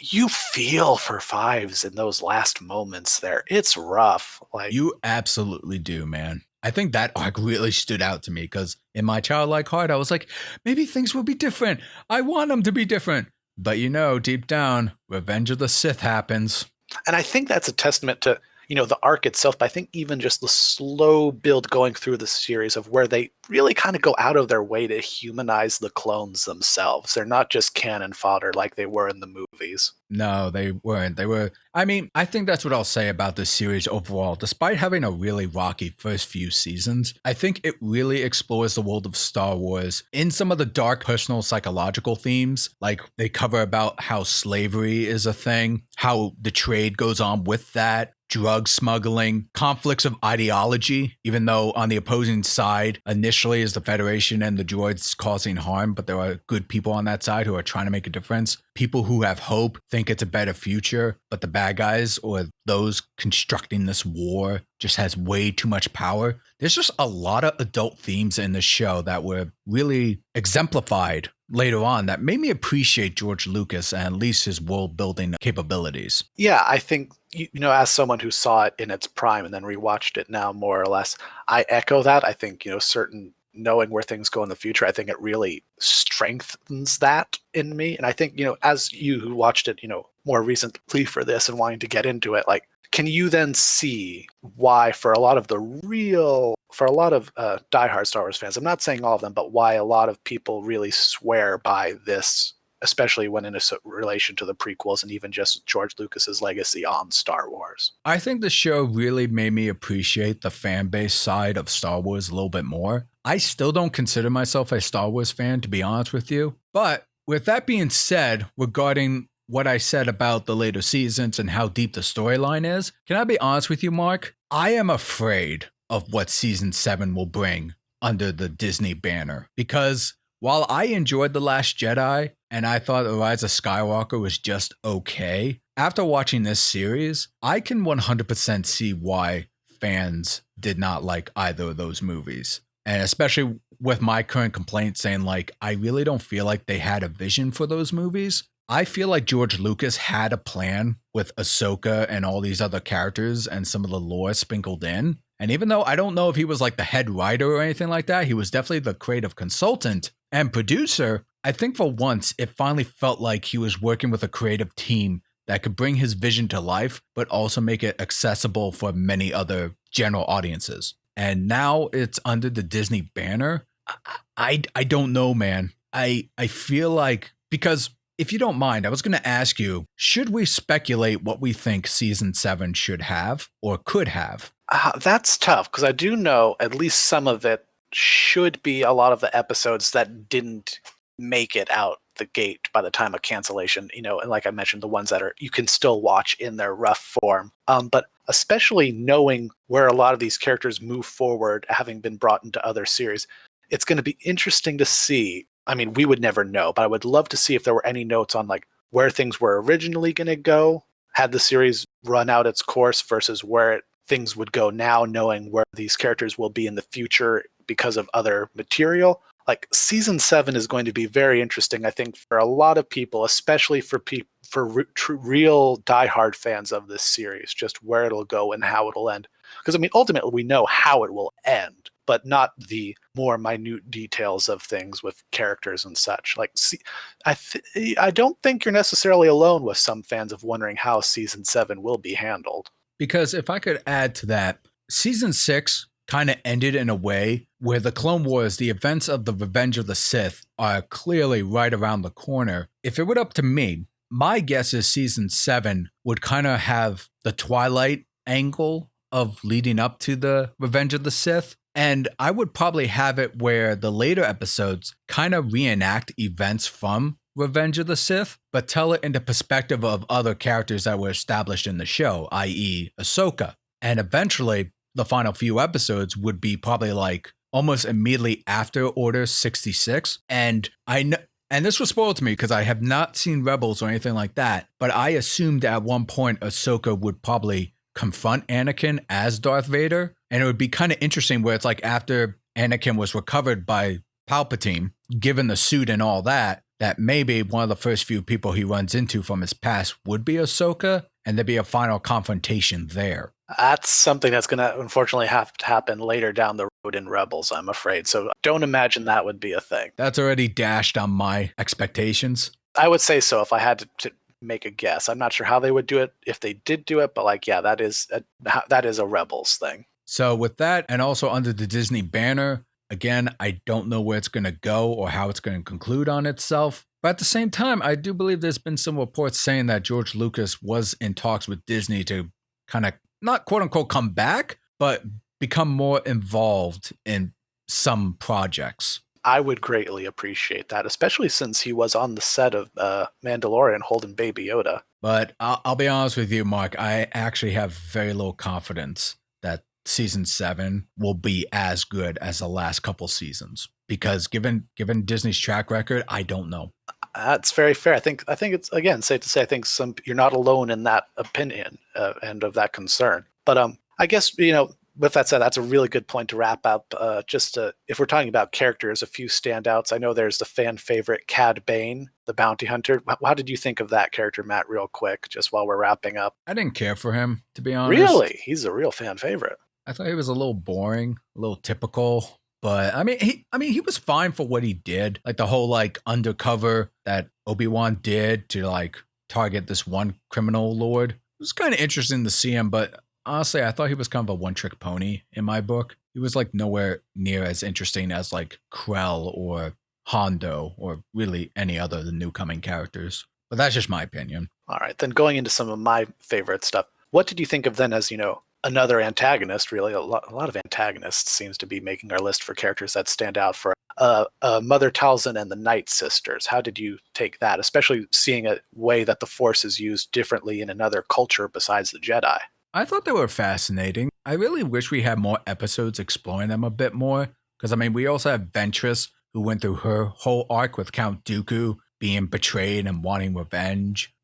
B: you feel for Fives in those last moments there. It's rough. Like
A: you absolutely do, man. I think that arc really stood out to me because in my childlike heart, I was like, maybe things will be different. I want them to be different. But deep down, Revenge of the Sith happens.
B: And I think that's a testament to, the arc itself, but I think even just the slow build going through the series of where they really kind of go out of their way to humanize the clones themselves. They're not just cannon fodder like they were in the movies.
A: No, they weren't. I think that's what I'll say about this series overall. Despite having a really rocky first few seasons, I think it really explores the world of Star Wars in some of the dark personal psychological themes. Like they cover about how slavery is a thing, how the trade goes on with that, drug smuggling, conflicts of ideology, even though on the opposing side initially is the Federation and the droids causing harm, but there are good people on that side who are trying to make a difference. People who have hope think it's a better future, but the bad guys or those constructing this war just has way too much power. There's just a lot of adult themes in the show that were really exemplified later on that made me appreciate George Lucas and at least his world building capabilities.
B: Yeah, I think, as someone who saw it in its prime and then rewatched it now more or less, I echo that. I think, certain knowing where things go in the future, I think it really strengthens that in me. And I think, as you who watched it, more recently for this and wanting to get into it, like, can you then see why for a lot of diehard Star Wars fans, I'm not saying all of them, but why a lot of people really swear by this, especially when in relation to the prequels and even just George Lucas's legacy on Star Wars?
A: I think the show really made me appreciate the fan base side of Star Wars a little bit more. I still don't consider myself a Star Wars fan, to be honest with you. But with that being said, regarding what I said about the later seasons and how deep the storyline is, can I be honest with you, Mark? I am afraid of what season 7 will bring under the Disney banner. Because while I enjoyed The Last Jedi and I thought The Rise of Skywalker was just okay, after watching this series, I can 100% see why fans did not like either of those movies. And especially with my current complaint saying, like, I really don't feel like they had a vision for those movies. I feel like George Lucas had a plan with Ahsoka and all these other characters and some of the lore sprinkled in. And even though I don't know if he was like the head writer or anything like that, he was definitely the creative consultant and producer. I think for once, it finally felt like he was working with a creative team that could bring his vision to life, but also make it accessible for many other general audiences. And now it's under the Disney banner. I don't know, man. I feel like, because if you don't mind, I was going to ask you, should we speculate what we think season 7 should have or could have?
B: That's tough, because I do know at least some of it should be a lot of the episodes that didn't make it out the gate by the time of cancellation, and like I mentioned, the ones that you can still watch in their rough form. But especially knowing where a lot of these characters move forward, having been brought into other series, it's going to be interesting to see. I mean, we would never know, but I would love to see if there were any notes on like where things were originally going to go, had the series run out its course versus where it things would go now, knowing where these characters will be in the future because of other material. Like season 7 is going to be very interesting, I think, for a lot of people, especially for real diehard fans of this series, just where it'll go and how it'll end. Because I mean, ultimately, we know how it will end, but not the more minute details of things with characters and such. Like, I don't think you're necessarily alone with some fans of wondering how season 7 will be handled.
A: Because if I could add to that, season 6 kind of ended in a way where the Clone Wars, the events of the Revenge of the Sith, are clearly right around the corner. If it were up to me, my guess is season 7 would kind of have the Twilight angle of leading up to the Revenge of the Sith. And I would probably have it where the later episodes kind of reenact events from Revenge of the Sith, but tell it in the perspective of other characters that were established in the show, i.e. Ahsoka. And eventually, the final few episodes would be probably like almost immediately after Order 66. And I know, and this was spoiled to me because I have not seen Rebels or anything like that, but I assumed at one point Ahsoka would probably confront Anakin as Darth Vader. And it would be kind of interesting where it's like after Anakin was recovered by Palpatine, given the suit and all that, that maybe one of the first few people he runs into from his past would be Ahsoka, and there'd be a final confrontation there.
B: That's something that's going to unfortunately have to happen later down the road in Rebels, I'm afraid. So don't imagine that would be a thing.
A: That's already dashed on my expectations.
B: I would say so if I had to make a guess. I'm not sure how they would do it if they did do it, but like, yeah, that is a Rebels thing.
A: So with that, and also under the Disney banner, again, I don't know where it's going to go or how it's going to conclude on itself. But at the same time, I do believe there's been some reports saying that George Lucas was in talks with Disney to kind of, not quote unquote come back, but become more involved in some projects.
B: I would greatly appreciate that, especially since he was on the set of Mandalorian holding Baby Yoda.
A: But I'll be honest with you, Mark, I actually have very little confidence that season 7 will be as good as the last couple seasons. Because given Disney's track record, I don't know.
B: That's very fair. I think it's, again, safe to say, I think you're not alone in that opinion and of that concern. But I guess, with that said, that's a really good point to wrap up. If we're talking about characters, a few standouts. I know there's the fan favorite Cad Bane, the bounty hunter. How did you think of that character, Matt, real quick, just while we're wrapping up?
A: I didn't care for him, to be honest.
B: Really? He's a real fan favorite.
A: I thought he was a little boring, a little typical. But I mean, he was fine for what he did. Like the whole like undercover that Obi-Wan did to like target this one criminal lord. It was kind of interesting to see him, but honestly, I thought he was kind of a one-trick pony in my book. He was like nowhere near as interesting as like Krell or Hondo or really any other of the new coming characters. But that's just my opinion.
B: All right, then going into some of my favorite stuff. What did you think of then as, another antagonist? Really, a lot of antagonists seems to be making our list for characters that stand out for Mother Talzin and the Night Sisters. How did you take that, especially seeing a way that the Force is used differently in another culture besides the Jedi?
A: I thought they were fascinating. I really wish we had more episodes exploring them a bit more. Because, I mean, we also have Ventress, who went through her whole arc with Count Dooku being betrayed and wanting revenge.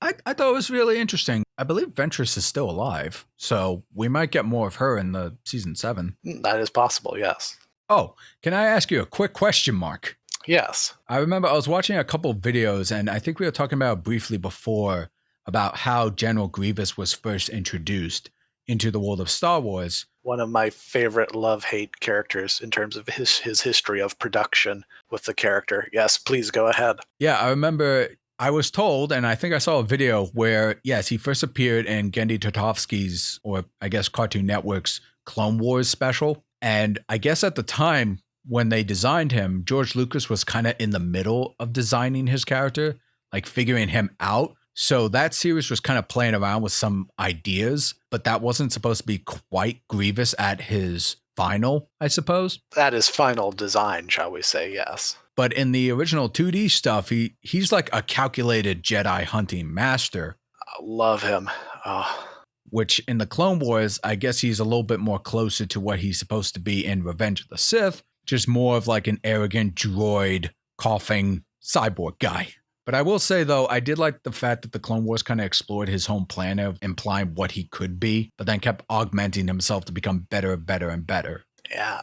A: I thought it was really interesting. I believe Ventress is still alive, so we might get more of her in the season 7.
B: That is possible, yes.
A: Oh, can I ask you a quick question, Mark?
B: Yes.
A: I remember I was watching a couple of videos, and I think we were talking about briefly before about how General Grievous was first introduced into the world of Star Wars.
B: One of my favorite love-hate characters in terms of his history of production with the character. Yes, please go ahead.
A: Yeah, I remember I was told, and I think I saw a video where, yes, he first appeared in Genndy Tartakovsky's, or I guess Cartoon Network's, Clone Wars special. And I guess at the time when they designed him, George Lucas was kind of in the middle of designing his character, like figuring him out. So that series was kind of playing around with some ideas, but that wasn't supposed to be quite Grievous at his final, I suppose.
B: That is final design, shall we say, yes.
A: But in the original 2D stuff, he's like a calculated Jedi hunting master.
B: I love him. Oh.
A: Which in the Clone Wars, I guess he's a little bit more closer to what he's supposed to be in Revenge of the Sith, just more of like an arrogant droid coughing cyborg guy. But I will say, though, I did like the fact that the Clone Wars kind of explored his home planet of implying what he could be, but then kept augmenting himself to become better, better, and better.
B: Yeah.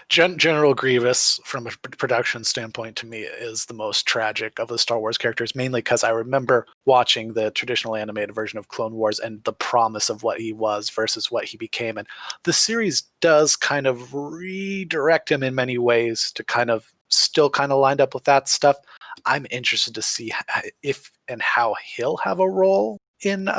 B: General Grievous, from a production standpoint, to me is the most tragic of the Star Wars characters, mainly because I remember watching the traditional animated version of Clone Wars and the promise of what he was versus what he became. And the series does kind of redirect him in many ways to kind of still kind of lined up with that stuff. I'm interested to see if and how he'll have a role in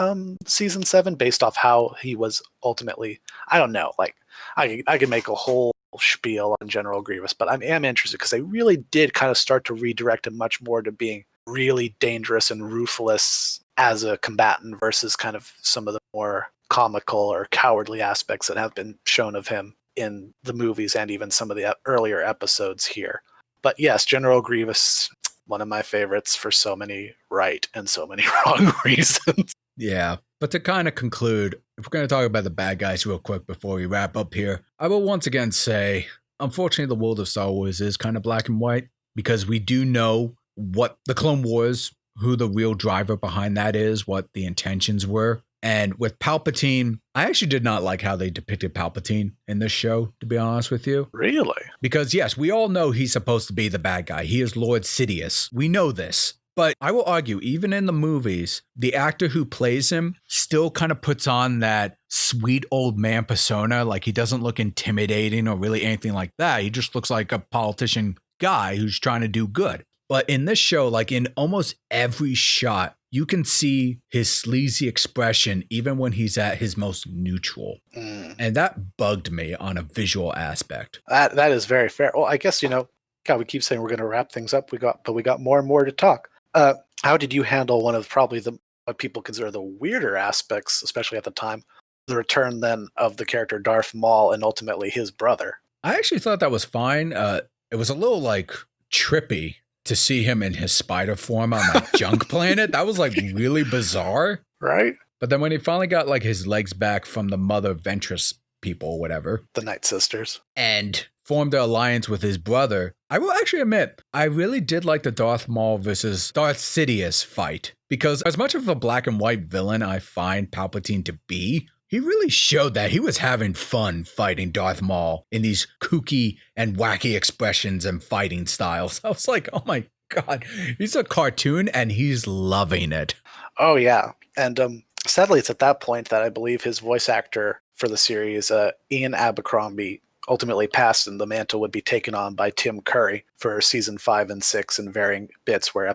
B: season 7 based off how he was ultimately. I don't know, like I could make a whole spiel on General Grievous, but I am interested because they really did kind of start to redirect him much more to being really dangerous and ruthless as a combatant versus kind of some of the more comical or cowardly aspects that have been shown of him in the movies and even some of the earlier episodes here. But yes, General Grievous, one of my favorites for so many right and so many wrong reasons.
A: Yeah. But to kind of conclude, if we're going to talk about the bad guys real quick before we wrap up here, I will once again say, unfortunately, the world of Star Wars is kind of black and white because we do know what the Clone Wars, who the real driver behind that is, what the intentions were. And with Palpatine, I actually did not like how they depicted Palpatine in this show, to be honest with you.
B: Really?
A: Because yes, we all know he's supposed to be the bad guy. He is Lord Sidious. We know this. But I will argue, even in the movies, the actor who plays him still kind of puts on that sweet old man persona. Like he doesn't look intimidating or really anything like that. He just looks like a politician guy who's trying to do good. But in this show, like in almost every shot, you can see his sleazy expression even when he's at his most neutral. And that bugged me on a visual aspect.
B: That is very fair. Well, I guess, God, we keep saying we're going to wrap things up. We got more and more to talk. How did you handle one of probably what people consider the weirder aspects, especially at the time, the return then of the character Darth Maul and ultimately his brother?
A: I actually thought that was fine. It was a little like trippy to see him in his spider form on that junk planet. That was like really bizarre.
B: Right?
A: But then when he finally got like his legs back from the Mother Ventress people or whatever,
B: the Night Sisters,
A: and formed an alliance with his brother, I will actually admit, I really did like the Darth Maul versus Darth Sidious fight. Because as much of a black and white villain I find Palpatine to be, he really showed that he was having fun fighting Darth Maul in these kooky and wacky expressions and fighting styles. I was like, oh my God, he's a cartoon and he's loving it.
B: Oh, yeah. And sadly, it's at that point that I believe his voice actor for the series, Ian Abercrombie, ultimately passed, and the mantle would be taken on by Tim Curry for season 5 and 6 in varying bits where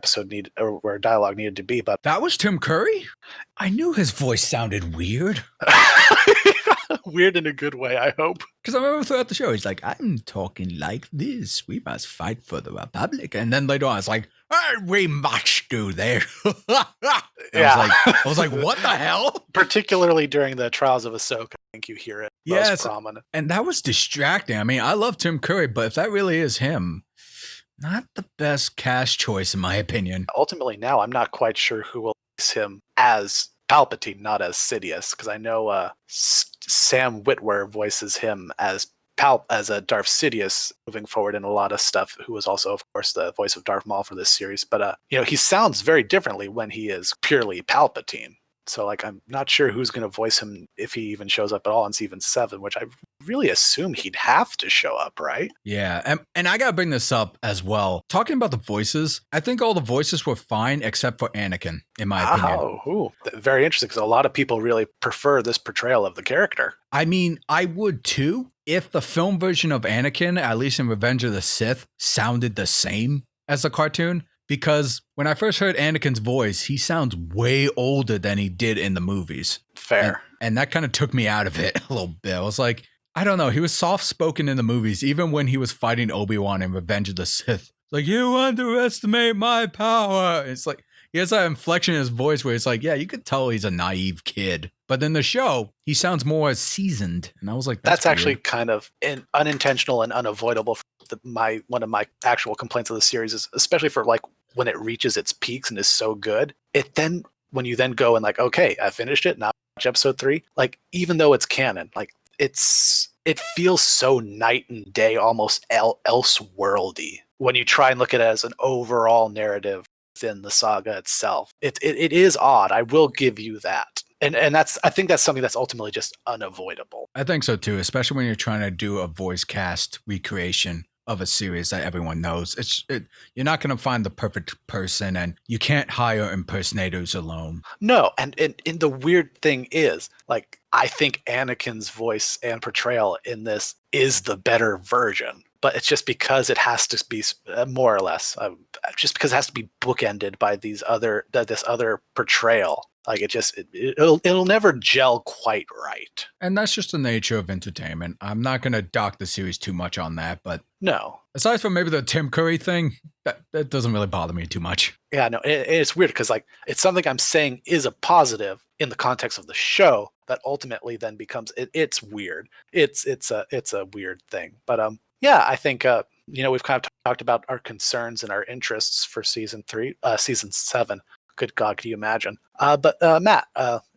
B: where dialogue needed to be. But
A: that was Tim Curry? I knew his voice sounded weird.
B: Weird in a good way, I hope.
A: Because I remember throughout the show, he's like, I'm talking like this. We must fight for the Republic. And then later on, it's like, we must do this.
B: Yeah.
A: I was like, what the hell?
B: Particularly during the Trials of Ahsoka, I think you hear it most prominent.
A: And that was distracting. I mean, I love Tim Curry, but if that really is him, not the best cast choice, in my opinion.
B: Ultimately, now I'm not quite sure who will voice him as Palpatine, not as Sidious, because I know Sam Witwer voices him as a Darth Sidious moving forward in a lot of stuff, who was also, of course, the voice of Darth Maul for this series. But, he sounds very differently when he is purely Palpatine. So, like, I'm not sure who's going to voice him if he even shows up at all in season 7, which I really assume he'd have to show up, right?
A: Yeah, and I got to bring this up as well. Talking about the voices, I think all the voices were fine except for Anakin, in my opinion.
B: Oh, very interesting, because a lot of people really prefer this portrayal of the character.
A: I mean, I would too, if the film version of Anakin, at least in Revenge of the Sith, sounded the same as the cartoon. Because when I first heard Anakin's voice, he sounds way older than he did in the movies.
B: Fair.
A: And that kind of took me out of it a little bit. I was like, I don't know. He was soft-spoken in the movies, even when he was fighting Obi-Wan in Revenge of the Sith. Like, you underestimate my power. It's like, he has that inflection in his voice where it's like, yeah, you could tell he's a naive kid. But in the show, he sounds more seasoned. And I was like, that's
B: actually kind of unintentional and unavoidable. One of my actual complaints of the series is, especially for like when it reaches its peaks and is so good, when you then go and like, okay, I finished it, now watch episode 3, like, even though it's canon, like it feels so night and day, almost else-worldy when you try and look at it as an overall narrative within the saga itself. It is odd. I will give you that. And I think that's something that's ultimately just unavoidable.
A: I think so too, especially when you're trying to do a voice cast recreation of a series that everyone knows. You're not going to find the perfect person, and you can't hire impersonators alone.
B: No, and the weird thing is, like, I think Anakin's voice and portrayal in this is the better version. But it's just because it has to be more or less, just because it has to be bookended by this other portrayal. Like it'll never gel quite right.
A: And that's just the nature of entertainment. I'm not going to dock the series too much on that, but
B: no.
A: Aside from maybe the Tim Curry thing, that doesn't really bother me too much.
B: Yeah, no, it's weird because like it's something I'm saying is a positive in the context of the show that ultimately then becomes it's weird. It's a weird thing, but yeah, I think we've kind of talked about our concerns and our interests for season 7. Good God, could you imagine? But Matt,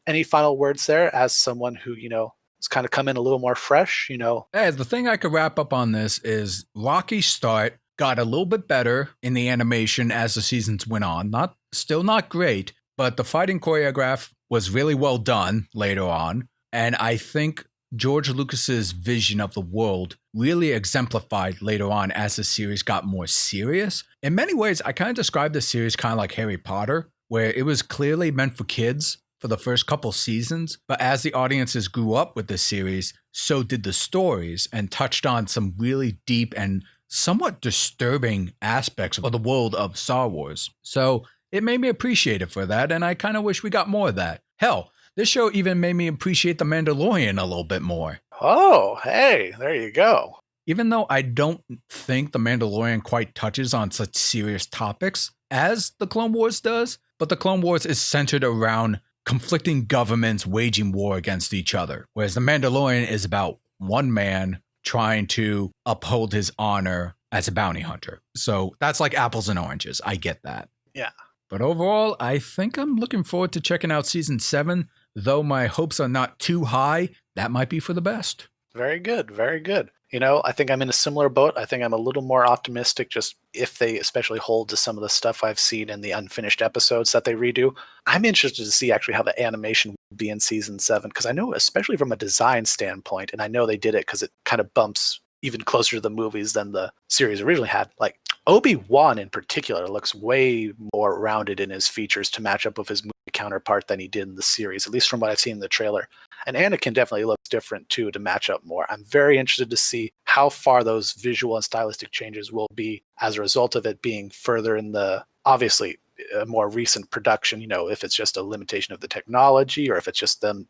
B: any final words there as someone who, has kind of come in a little more fresh,
A: Hey, the thing I could wrap up on this is rocky start, got a little bit better in the animation as the seasons went on. Still not great, but the fighting choreograph was really well done later on. And I think George Lucas's vision of the world really exemplified later on as the series got more serious. In many ways, I kind of describe the series kind of like Harry Potter, where it was clearly meant for kids for the first couple seasons, but as the audiences grew up with the series, so did the stories and touched on some really deep and somewhat disturbing aspects of the world of Star Wars. So it made me appreciate it for that, and I kind of wish we got more of that. Hell, this show even made me appreciate The Mandalorian a little bit more.
B: Oh, hey, there you go.
A: Even though I don't think The Mandalorian quite touches on such serious topics as The Clone Wars does, but The Clone Wars is centered around conflicting governments waging war against each other, whereas The Mandalorian is about one man trying to uphold his honor as a bounty hunter. So that's like apples and oranges. I get that.
B: Yeah.
A: But overall, I think I'm looking forward to checking out season 7, though my hopes are not too high. That might be for the best.
B: Very good. Very good. I think I'm in a similar boat. I think I'm a little more optimistic just if they especially hold to some of the stuff I've seen in the unfinished episodes that they redo. I'm interested to see actually how the animation will be in season 7, because I know, especially from a design standpoint, and I know they did it because it kind of bumps even closer to the movies than the series originally had. Like Obi-Wan in particular looks way more rounded in his features to match up with his movie counterpart than he did in the series, at least from what I've seen in the trailer. And Anakin definitely looks different too to match up more. I'm very interested to see how far those visual and stylistic changes will be as a result of it being further in the, obviously, a more recent production, if it's just a limitation of the technology or if it's just them,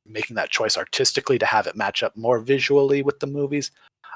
B: making that choice artistically to have it match up more visually with the movies.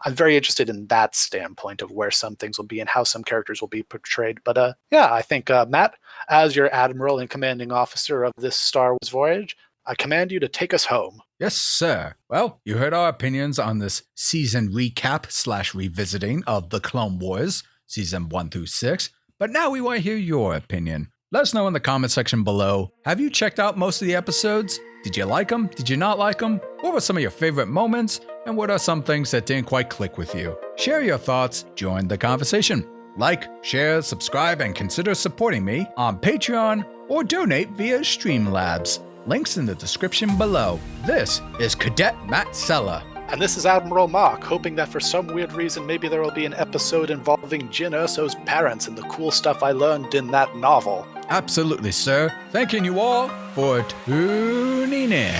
B: I'm very interested in that standpoint of where some things will be and how some characters will be portrayed. But yeah, I think, Matt, as your admiral and commanding officer of this Star Wars voyage, I command you to take us home.
A: Yes, sir. Well, you heard our opinions on this season recap / revisiting of The Clone Wars, season 1 through 6. But now we want to hear your opinion. Let us know in the comment section below. Have you checked out most of the episodes? Did you like them? Did you not like them? What were some of your favorite moments? And what are some things that didn't quite click with you? Share your thoughts, join the conversation. Like, share, subscribe, and consider supporting me on Patreon or donate via Streamlabs. Links in the description below. This is Cadet Matt Sella.
B: And this is Admiral Mark, hoping that for some weird reason maybe there will be an episode involving Jyn Erso's parents and the cool stuff I learned in that novel.
A: Absolutely, sir. Thanking you all for tuning in.